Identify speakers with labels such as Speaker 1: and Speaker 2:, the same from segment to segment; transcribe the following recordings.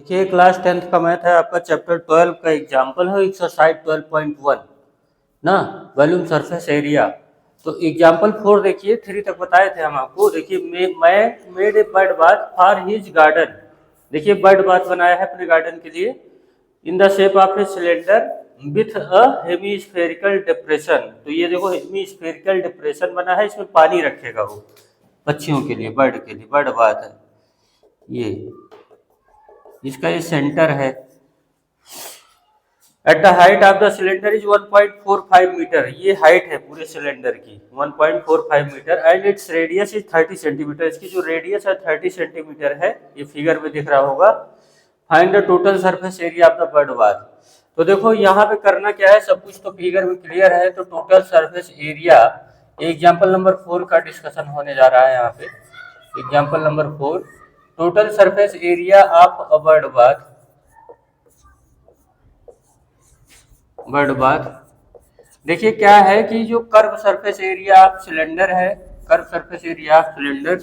Speaker 1: देखिए class 10th का math है आपका चैप्टर 12 का एग्जाम्पल है एक्सरसाइज 12.1 ना, वॉल्यूम सरफेस एरिया। तो एग्जाम्पल 4 देखिए, 3 तक बताए थे हम आपको। देखिए मैं made a bird bath for his garden. देखिए बर्ड बाथ बनाया है अपने गार्डन के लिए in the shape of a cylinder with a hemispherical depression. तो ये देखो हेमीस्फेरिकल डिप्रेशन बना है, इसमें पानी रखेगा वो पक्षियों के लिए, बर्ड के लिए, बर्ड बाथ है ये। इसका ये सेंटर है। At the height of the cylinder is 1.45 metre. ये हाइट है पूरे सिलेंडर की 1.45 metre and its radius is 30 centimetre. इसकी जो रेडियस है 30 सेंटीमीटर है, ये फिगर में दिख रहा होगा। Find the total surface area of the bird bath. तो देखो यहाँ पे करना क्या है, सब कुछ तो फिगर में क्लियर है। तो total surface area example number 4 का डिस्कशन होने जा रहा है यहाँ पे। Example number 4, total surface area of a bird bath. Bird bath देखिए क्या है कि जो curve surface area of cylinder है, curve surface area of cylinder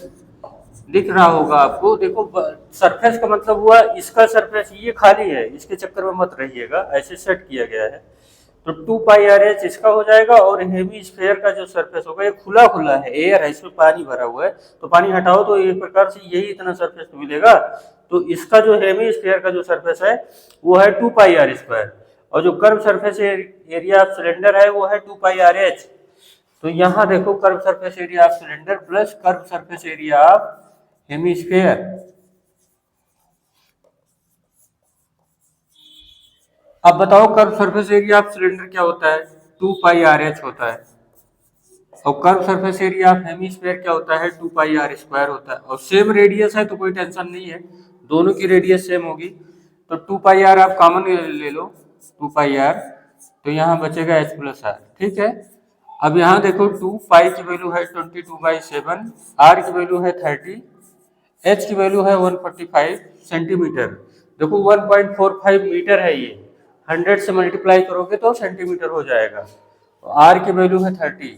Speaker 1: दिख रहा होगा आपको। देखो सरफेस का मतलब हुआ इसका सरफेस, ये खाली है, इसके चक्कर में मत रहिएगा, ऐसे सेट किया गया है। तो 2πr/h इसका हो जाएगा। और हेमी स्फेयर का जो सरफेस होगा ये खुला खुला है, एयर है, इसमें पानी भरा हुआ है, तो पानी हटाओ तो एक प्रकार से यही इतना सरफेस मिलेगा। तो इसका जो हेमी स्फेयर का जो सरफेस है वो है 2πr²। और जो curve surface area of cylinder है वो है 2πr/h। तो यहाँ देखो curve surface area of cylinder plus curve surface area of hemisphere. अब बताओ curve surface area of cylinder क्या होता है, 2πr/h होता है। और curve surface area of hemisphere क्या होता है, 2πr² होता है। और सेम रेडियस है तो कोई टेंशन नहीं है, दोनों की रेडियस सेम होगी। तो 2πr आप कॉमन ले लो, 2πr, तो यहाँ बचेगा h+r। ठीक है। अब यहाँ देखो 2π की वैल्यू है 22/7, r की वैल्यू है 30, h की वैल्यू है 145 सेंटीमीटर। देखो 1.45 मीटर है ये, 100 से मल्टीप्लाई करोगे तो सेंटीमीटर हो जाएगा। तो r की वैल्यू है 30,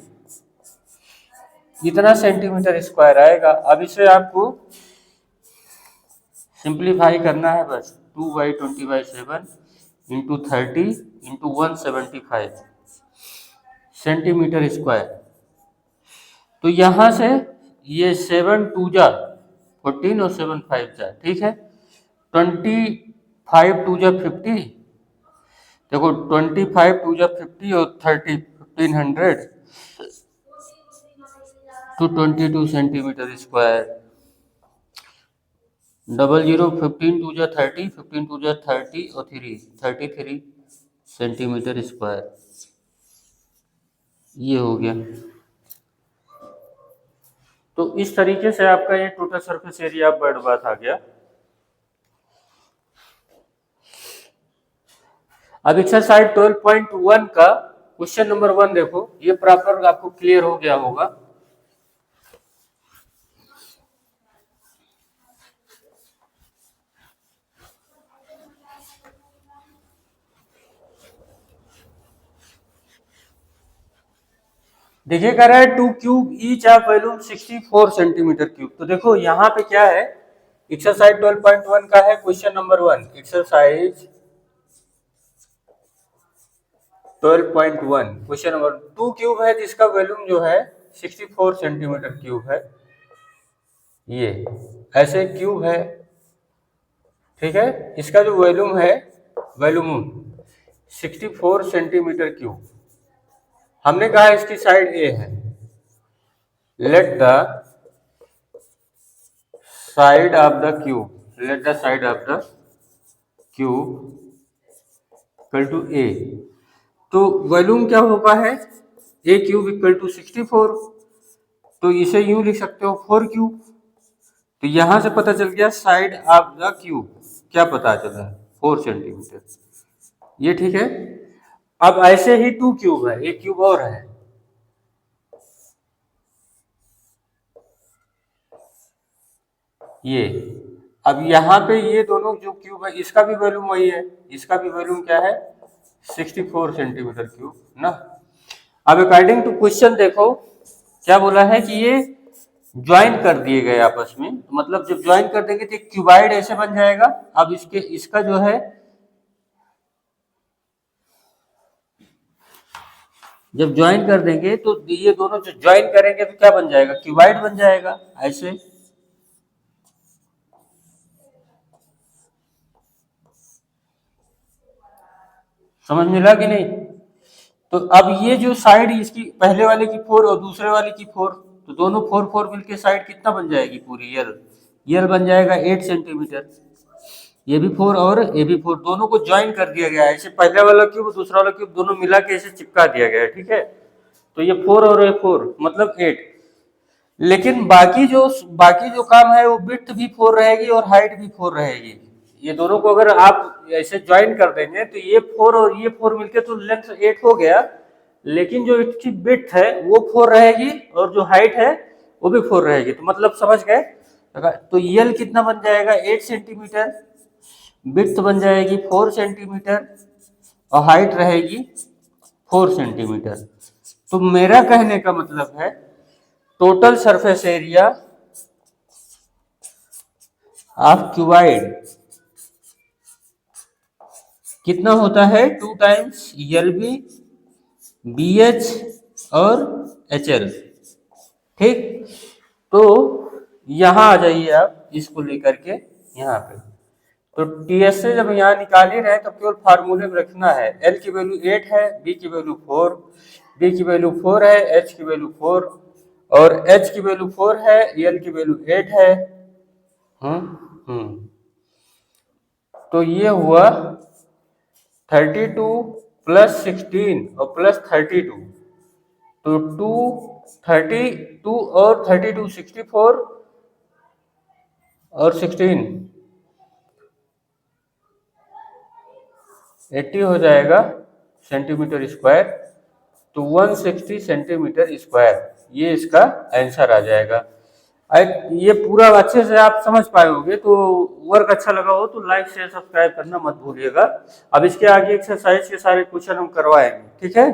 Speaker 1: इतना सेंटीमीटर स्क्वायर आएगा। अब इसे आपको सिंप्लीफाई करना है बस, 2/20/7 इंटू 30 इंटू 175 सेंटीमीटर स्क्वायर। तो यहाँ से ये 7 2 जा 14 और 7 5 जा, ठीक है, 25 2 जा 50। देखो 25 2 जा 50 और 30 1500 to 22 सेंटीमीटर स्क्वायर। 00 15 2 जा 30, 15 2 जा 30 और 3 33 सेंटीमीटर स्क्वायर। ये हो गया। तो इस तरीके से आपका ये total surface area bird bath आ गया। अब एक्सरसाइज 12.1 का क्वेश्चन नंबर 1 देखो, ये प्रॉपर आपको क्लियर हो गया होगा। देखिए कह रहा है 2 cube each of volume 64 centimetre cube. तो देखो यहाँ पे क्या है, एक्सरसाइज 12.1 का है question number 1। Exercise 12.1 question number 2 cube है जिसका वॉल्यूम जो है 64 सेंटीमीटर क्यूब है। ये ऐसे क्यूब है, ठीक है। इसका जो वॉल्यूम है, वॉल्यूम 64 सेंटीमीटर क्यूब। हमने कहा इसकी साइड ए है। Let the side of the cube, let the side of the cube equal to A. तो वॉल्यूम क्या होगा है, ए क्यूब इक्वल टू 64। तो इसे यूं लिख सकते हो 4 क्यूब। तो यहां से पता चल गया साइड ऑफ द क्यूब क्या पता चला है, 4 सेंटीमीटर। ये ठीक है। अब ऐसे ही 2 क्यूब है, एक क्यूब और है, ये। अब यहाँ पे ये दोनों जो क्यूब है इसका भी वॉल्यूम वही है, इसका भी वॉल्यूम क्या है 64 सेंटीमीटर क्यूब ना। अब अकॉर्डिंग टू क्वेश्चन देखो क्या बोला है कि ये ज्वाइन कर दिए गए आपस में, तो मतलब जब ज्वाइन कर देंगे तो एक क्यूबाइड ऐसे बन जाएगा। अब इसका जो है, जब ज्वाइन कर देंगे तो ये दोनों जो ज्वाइन करेंगे तो क्या बन जाएगा, क्यूबाइड बन जाएगा ऐसे। समझ मिला कि नहीं? तो अब ये जो साइड इसकी पहले वाले की 4 और दूसरे वाले की 4, तो दोनों 4 4 मिलके साइड कितना बन जाएगी पूरी, यल यल बन जाएगा 8 सेंटीमीटर। ये भी 4 और ये भी 4, दोनों को ज्वाइन कर दिया गया है ऐसे, पहले वाला क्यूब दूसरा वाला क्यूब दोनों मिला के ऐसे चिपका दिया गया है, ठीक है। तो ये 4 और ये 4 मतलब 8। लेकिन बाकी जो काम है वो विड्थ भी 4 रहेगी और हाइट भी 4 रहेगी। ये दोनों को अगर आप ऐसे ज्वाइन कर देंगे तो ये 4 और ये 4 मिलके तो लेंथ 8 हो गया, लेकिन जो इसकी विड्थ है वो 4 रहेगी और जो हाइट है वो भी 4 रहेगी। तो मतलब समझ गए? तो यल कितना बन जाएगा, 8 सेंटीमीटर, विड्थ बन जाएगी 4 सेंटीमीटर और हाइट रहेगी 4 सेंटीमीटर। तो मेरा कहने का मतलब है total surface area of cuboid कितना होता है, 2 times L B B H और एच एल। ठीक, तो यहां आ जाइए आप इसको लेकर के यहाँ पे। तो टी एस से जब यहाँ निकाल ही रहे हैं तो केवल फार्मूले में रखना है। एल की वैल्यू 8 है, बी की वैल्यू 4, बी की वैल्यू 4 है, एच की वैल्यू 4 और एच की वैल्यू 4 है, एल की वैल्यू 8 है। हम्म तो ये हुआ 32 प्लस 16 और प्लस 32, तो 32 और 32 64 और 16 80 हो जाएगा सेंटीमीटर स्क्वायर। तो 160 सेंटीमीटर स्क्वायर ये इसका आंसर आ जाएगा। ये पूरा अच्छे से आप समझ पाए होंगे। तो वर्क अच्छा लगा हो तो लाइक शेयर सब्सक्राइब करना मत भूलिएगा। अब इसके आगे एक्सरसाइज के सारे क्वेश्चन हम करवाएंगे, ठीक है।